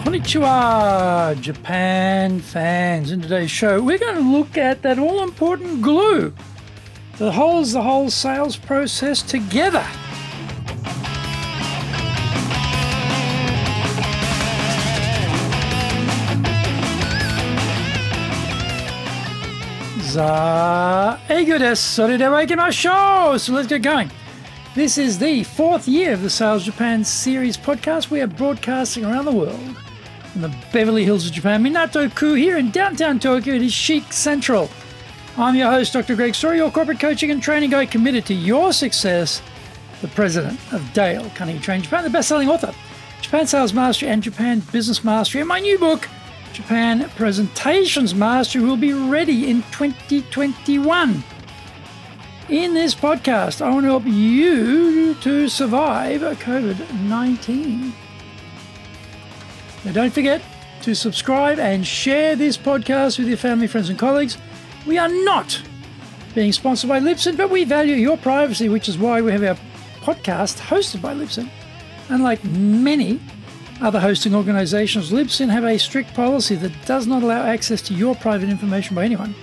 Konnichiwa, Japan fans. In today's show, we're going to look at that all-important glue that holds the whole sales process together. Eigo desu. Soredewa ikimashou. So let's get going. This is the fourth year of the Sales Japan series podcast. We are broadcasting around the world from the Beverly Hills of Japan, Minato-ku, here in downtown Tokyo. It is chic central. I'm your host, Dr. Greg Story, your corporate coaching and training guide committed to your success, the president of Dale Carnegie Training Japan, the best-selling author, Japan Sales Mastery and Japan Business Mastery, and my new book, Japan Presentations Mastery, will be ready in 2021. In this podcast, I want to help you to survive COVID-19. Now, don't forget to subscribe and share this podcast with your family, friends, and colleagues. We are not being sponsored by Libsyn, but we value your privacy, which is why we have our podcast hosted by Libsyn. Unlike many other hosting organizations, Libsyn have a strict policy that does not allow access to your private information by anyone.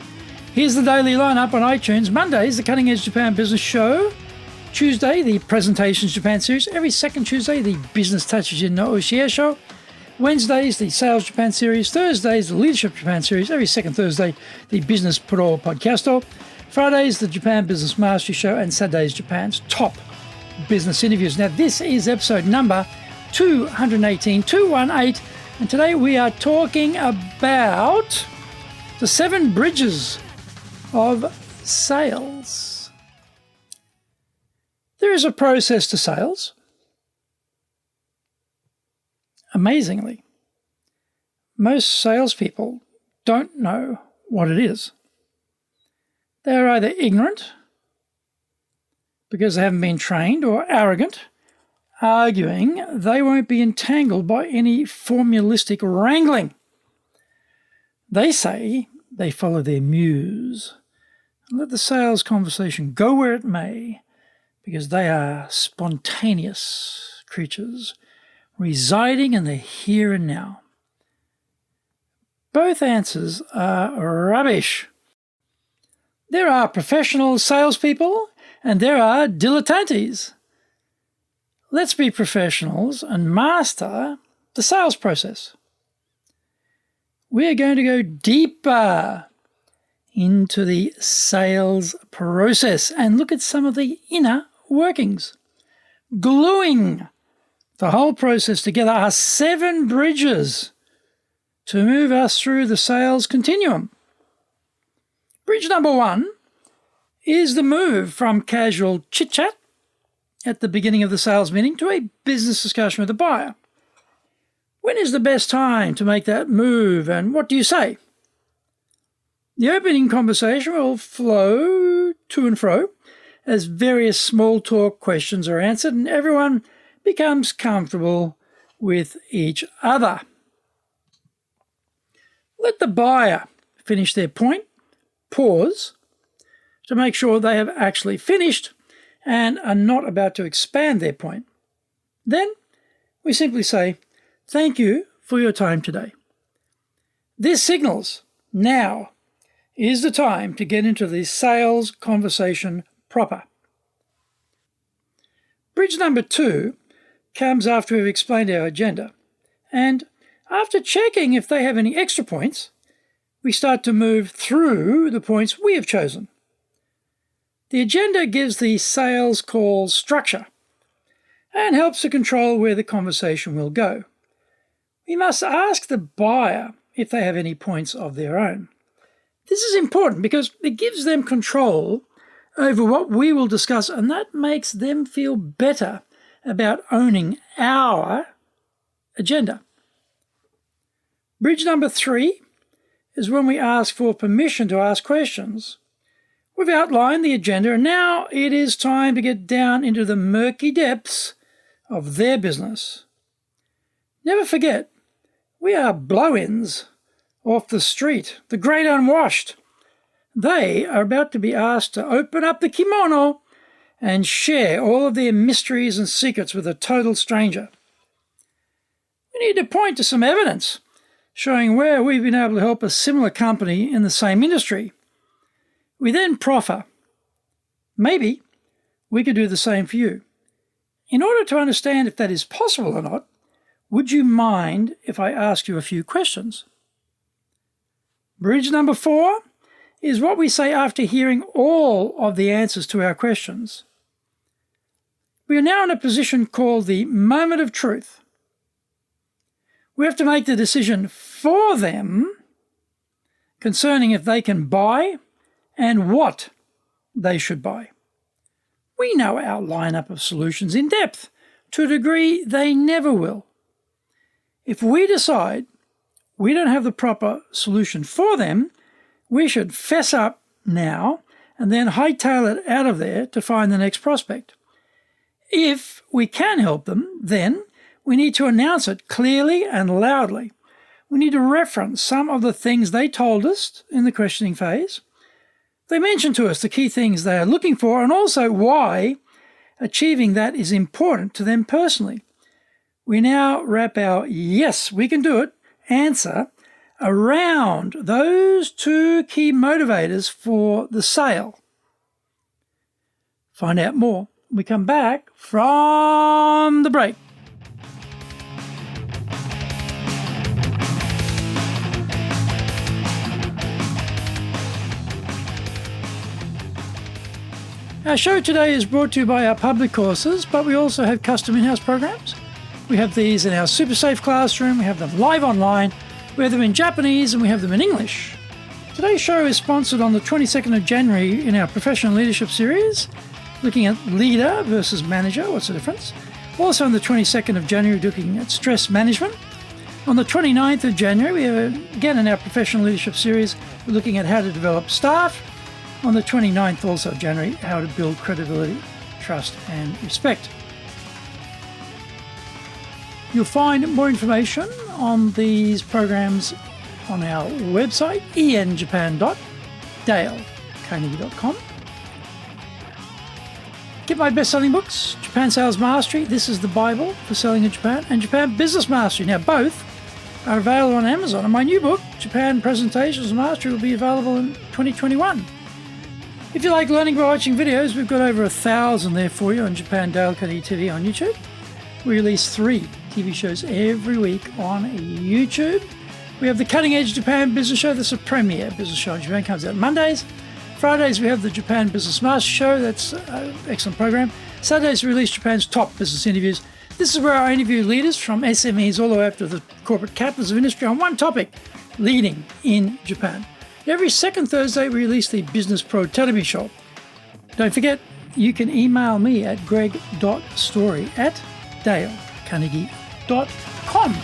Here's the daily lineup on iTunes. Mondays, the Cutting Edge Japan Business Show. Tuesday, the Presentations Japan series. Every second Tuesday, the Business Touches in no Oshie Show. Wednesdays, the Sales Japan series. Thursdays, the Leadership Japan series. Every second Thursday, the Business Pro Podcasto. Fridays, the Japan Business Mastery Show. And Saturdays, Japan's top business interviews. Now, this is episode number 218, and today we are talking about the 7 bridges of sales. There is a process to sales. Amazingly, most salespeople don't know what it is. They are either ignorant because they haven't been trained, or arrogant, arguing they won't be entangled by any formulistic wrangling. They say they follow their muse and let the sales conversation go where it may, because they are spontaneous creatures residing in the here and now. Both answers are rubbish. There are professional salespeople and there are dilettantes. Let's be professionals and master the sales process. We're going to go deeper into the sales process and look at some of the inner workings. Gluing the whole process together are 7 bridges to move us through the sales continuum. Bridge number 1 is the move from casual chit-chat at the beginning of the sales meeting to a business discussion with the buyer. When is the best time to make that move, and what do you say? The opening conversation will flow to and fro as various small talk questions are answered and everyone becomes comfortable with each other. Let the buyer finish their point, pause to make sure they have actually finished and are not about to expand their point. Then we simply say, "Thank you for your time today." This signals now is the time to get into the sales conversation proper. Bridge number 2 comes after we've explained our agenda, and after checking if they have any extra points, we start to move through the points we have chosen. The agenda gives the sales call structure and helps to control where the conversation will go. We must ask the buyer if they have any points of their own. This is important because it gives them control over what we will discuss, and that makes them feel better about owning our agenda. Bridge number 3 is when we ask for permission to ask questions. We've outlined the agenda, and now it is time to get down into the murky depths of their business. Never forget, we are blow-ins off the street, the great unwashed. They are about to be asked to open up the kimono and share all of their mysteries and secrets with a total stranger. we need to point to some evidence showing where we've been able to help a similar company in the same industry. We then proffer, maybe we could do the same for you. In order to understand if that is possible or not, would you mind if I ask you a few questions? Bridge number 4 is what we say after hearing all of the answers to our questions. We are now in a position called the moment of truth. We have to make the decision for them concerning if they can buy and what they should buy. We know our lineup of solutions in depth to a degree they never will. If we decide we don't have the proper solution for them, we should fess up now and then hightail it out of there to find the next prospect. If we can help them, then we need to announce it clearly and loudly. We need to reference some of the things they told us in the questioning phase. They mentioned to us the key things they are looking for and also why achieving that is important to them personally. We now wrap our yes, we can do it answer around those 2 key motivators for the sale. Find out more when we come back from the break. Our show today is brought to you by our public courses, but we also have custom in-house programs. We have these in our Super Safe classroom, we have them live online, we have them in Japanese, and we have them in English. Today's show is sponsored on the 22nd of January in our Professional Leadership Series, looking at leader versus manager, what's the difference? Also on the 22nd of January, looking at stress management. On the 29th of January, we have, again in our Professional Leadership Series, we're looking at how to develop staff. On the 29th also of January, how to build credibility, trust and respect. You'll find more information on these programs on our website, enjapan.dalecarnegie.com. Get my best-selling books, Japan Sales Mastery, this is the Bible for selling in Japan, and Japan Business Mastery. Now both are available on Amazon. And my new book, Japan Presentations Mastery, will be available in 2021. If you like learning by watching videos, we've got over 1,000 there for you on Japan Dale Carnegie TV on YouTube. We release 3 TV shows every week on YouTube. We have the Cutting Edge Japan Business Show, that's a premier business show in Japan, comes out Mondays. Fridays we have the Japan Business Master Show, that's an excellent program. Saturdays we release Japan's top business interviews. This is where I interview leaders from SMEs all the way up to the corporate captains of industry on one topic, leading in Japan. Every second Thursday, we release the Business Pro Television Show. Don't forget, you can email me at greg.story@dalecarnegie.com.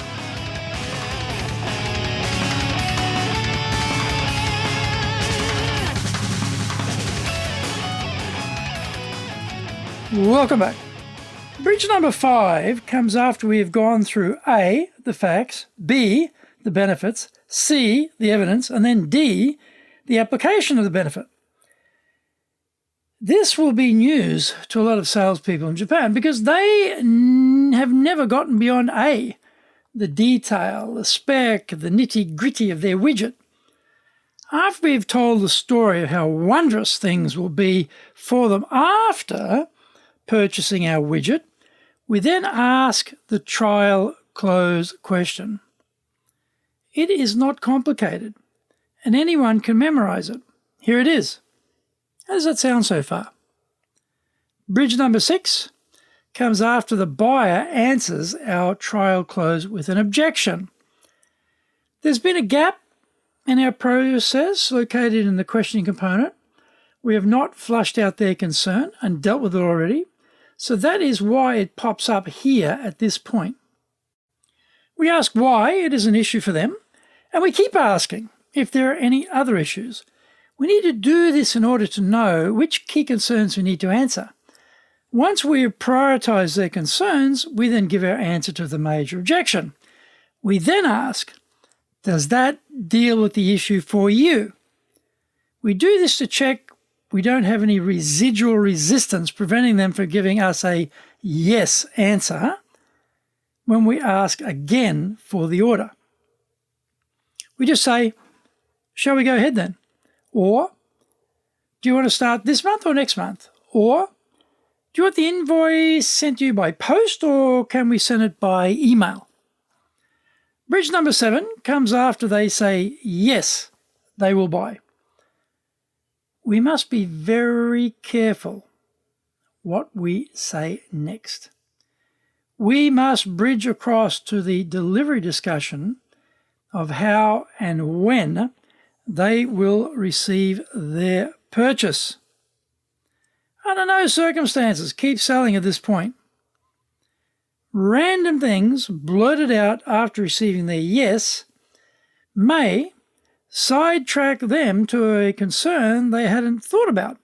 Welcome back. Bridge number 5 comes after we have gone through A, the facts, B, the benefits, C, the evidence, and then D, the application of the benefit. This will be news to a lot of salespeople in Japan because they have never gotten beyond A, the detail, the spec, the nitty-gritty of their widget. After we've told the story of how wondrous things will be for them after purchasing our widget, we then ask the trial close question. It is not complicated, and anyone can memorize it. Here it is. How does that sound so far? Bridge number 6 comes after the buyer answers our trial close with an objection. There's been a gap in our process located in the questioning component. We have not flushed out their concern and dealt with it already, so that is why it pops up here at this point. We ask why it is an issue for them, and we keep asking if there are any other issues. We need to do this in order to know which key concerns we need to answer. Once we have prioritized their concerns, we then give our answer to the major objection. We then ask, does that deal with the issue for you? We do this to check we don't have any residual resistance preventing them from giving us a yes answer. when we ask again for the order. We just say, shall we go ahead then? Or, do you want to start this month or next month? Or, do you want the invoice sent to you by post or can we send it by email? Bridge number 7 comes after they say, yes, they will buy. We must be very careful what we say next. We must bridge across to the delivery discussion of how and when they will receive their purchase. Under no circumstances keep selling at this point. Random things blurted out after receiving their yes may sidetrack them to a concern they hadn't thought about,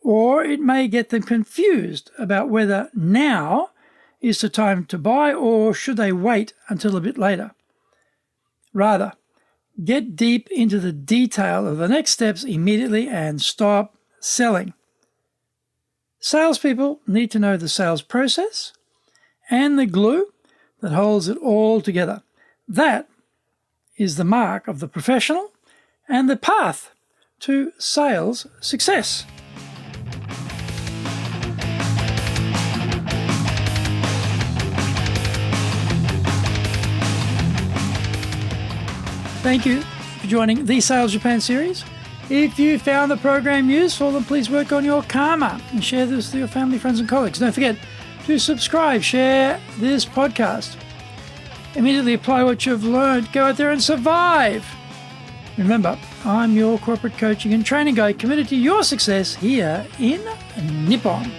or it may get them confused about whether now is the time to buy or should they wait until a bit later. Rather, get deep into the detail of the next steps immediately and stop selling. Salespeople need to know the sales process and the glue that holds it all together. That is the mark of the professional and the path to sales success. Thank you for joining the Sales Japan series. If you found the program useful, then please work on your karma and share this with your family, friends, and colleagues. Don't forget to subscribe, share this podcast. Immediately apply what you've learned. Go out there and survive. Remember, I'm your corporate coaching and training guide committed to your success here in Nippon.